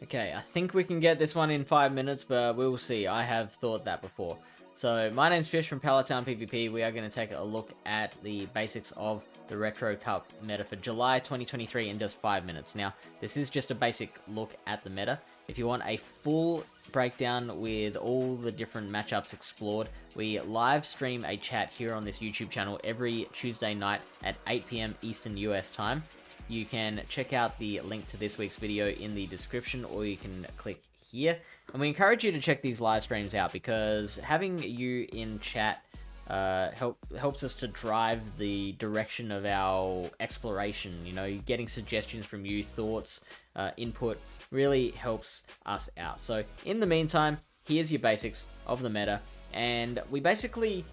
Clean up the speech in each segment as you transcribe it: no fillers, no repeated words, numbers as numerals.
Okay, I think we can get this one in 5 minutes, but we'll see. I have thought that before. So, my name's Fish from Pallet Town PvP. We are going to take a look at the basics of the Retro Cup meta for July 2023 in just 5 minutes. Now, this is just a basic look at the meta. If you want a full breakdown with all the different matchups explored, we live stream a chat here on this YouTube channel every Tuesday night at 8 PM Eastern US time. You can check out the link to this week's video in the description, or you can click here. And we encourage you to check these live streams out because having you in chat helps us to drive the direction of our exploration. You know, getting suggestions from you, thoughts, input really helps us out. So in the meantime, here's your basics of the meta. And we basically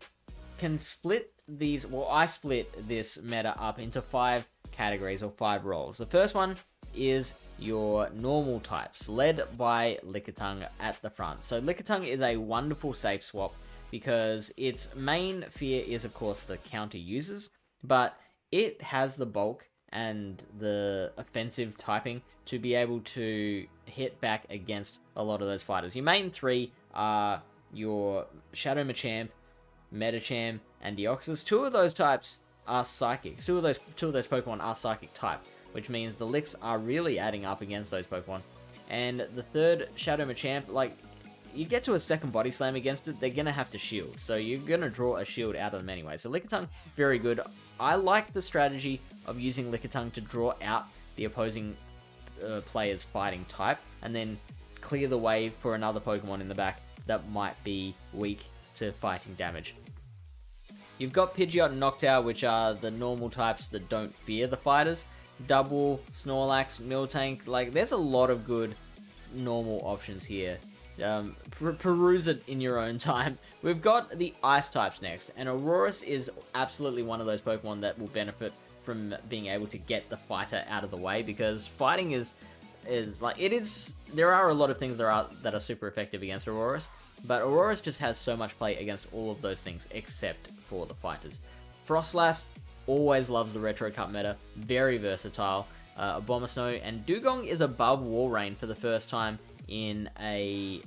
can split these, well, I split this meta up into 5 categories or 5 roles. The first one is your normal types, led by Lickitung at the front. So Lickitung is a wonderful safe swap because its main fear is, of course, the counter users, but it has the bulk and the offensive typing to be able to hit back against a lot of those fighters. Your main 3 are your Shadow Machamp, Medicham, and Deoxys. 2 of those types are psychic. Two of those Pokemon are psychic type, which means the licks are really adding up against those Pokemon. And the third, Shadow Machamp, like, you get to a second body slam against it, they're gonna have to shield. So you're gonna draw a shield out of them anyway. So Lickitung, very good. I like the strategy of using Lickitung to draw out the opposing player's fighting type, and then clear the way for another Pokemon in the back that might be weak to fighting damage. You've got Pidgeot and Noctowl, which are the normal types that don't fear the fighters. Double, Snorlax, Miltank, like, there's a lot of good normal options here. Peruse it in your own time. We've got the Ice types next, and Aurorus is absolutely one of those Pokemon that will benefit from being able to get the fighter out of the way, because fighting is like, it is, there are a lot of things that are super effective against Aurorus, but Aurorus just has so much play against all of those things except for the fighters. Frostlass always loves the Retro Cup meta, very versatile. Abomasnow and Dugong is above Walrein for the first time in a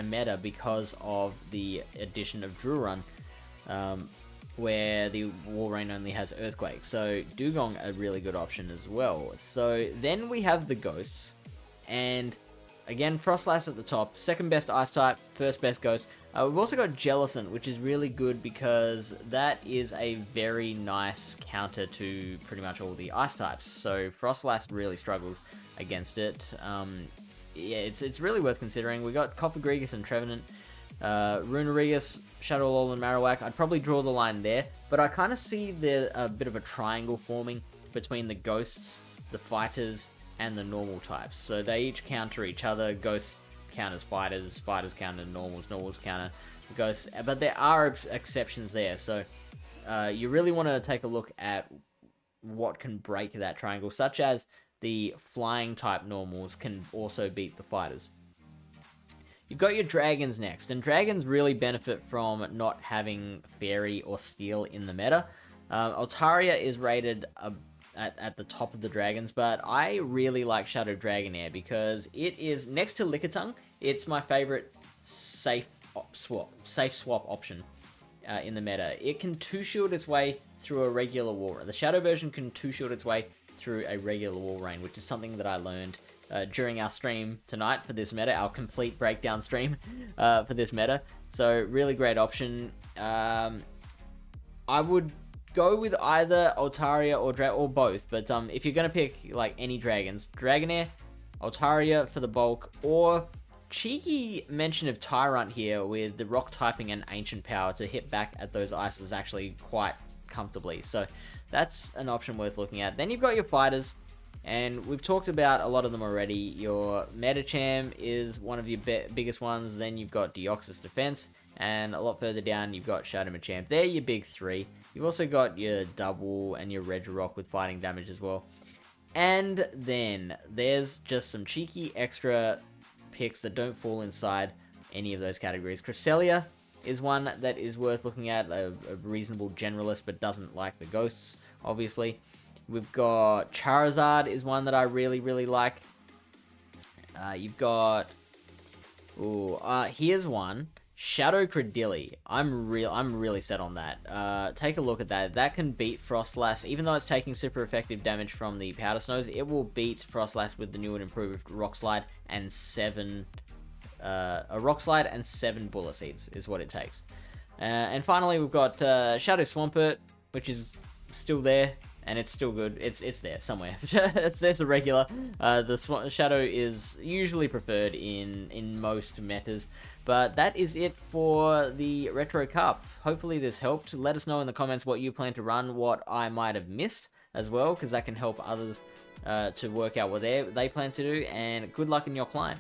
meta because of the addition of Drurun, where the Walrein only has Earthquake. So Dugong a really good option as well. So then we have the Ghosts, and again, Frostlass at the top, second best Ice type, first best Ghost. We've also got Jellicent, which is really good because that is a very nice counter to pretty much all the Ice types. So Frostlass really struggles against it. Yeah, it's really worth considering. We got Coppergregus and Trevenant, Runerigus, Shadowlord, and Marowak. I'd probably draw the line there, but I kind of see a bit of a triangle forming between the Ghosts, the Fighters, and the normal types. So they each counter each other. Ghosts counters fighters, fighters counter normals, normals counter ghosts. But there are exceptions there. So you really want to take a look at what can break that triangle, such as the flying type normals can also beat the fighters. You've got your dragons next, and dragons really benefit from not having fairy or steel in the meta. Altaria is rated at the top of the dragons, but I really like Shadow Dragonair because it is, next to Lickitung, it's my favorite safe swap option in the meta. It can 2-shield its way through a regular Walrein. The Shadow version can 2-shield its way through a regular Walrein, which is something that I learned during our stream tonight for this meta, our complete breakdown stream for this meta. So really great option. I would go with either Altaria or both, but if you're gonna pick like any dragons, Dragonair, Altaria for the bulk, or cheeky mention of Tyrant here with the rock typing and ancient power to hit back at those ices actually quite comfortably. So that's an option worth looking at. Then you've got your fighters, and we've talked about a lot of them already. Your Medicham is one of your biggest ones. Then you've got Deoxys Defense, and a lot further down you've got Shadow Machamp. They're your big 3. You've also got your Double and your Regirock with fighting damage as well. And then there's just some cheeky extra picks that don't fall inside any of those categories. Cresselia is one that is worth looking at, a reasonable generalist but doesn't like the ghosts, obviously. We've got Charizard is one that I really, really like. You've got... Ooh, here's one. Shadow Credilli. I'm really set on that. Take a look at that. That can beat Frostlass. Even though it's taking super effective damage from the Powder Snows, it will beat Frostlass with the new and improved Rock Slide and 7... a Rock Slide and 7 Bullet Seeds is what it takes. And finally, we've got Shadow Swampert, which is still there, and it's still good. It's there somewhere. There's a regular. The Shadow is usually preferred in most metas, but that is it for the Retro Cup. Hopefully this helped. Let us know in the comments what you plan to run, what I might have missed as well, because that can help others to work out what they plan to do, and good luck in your climb.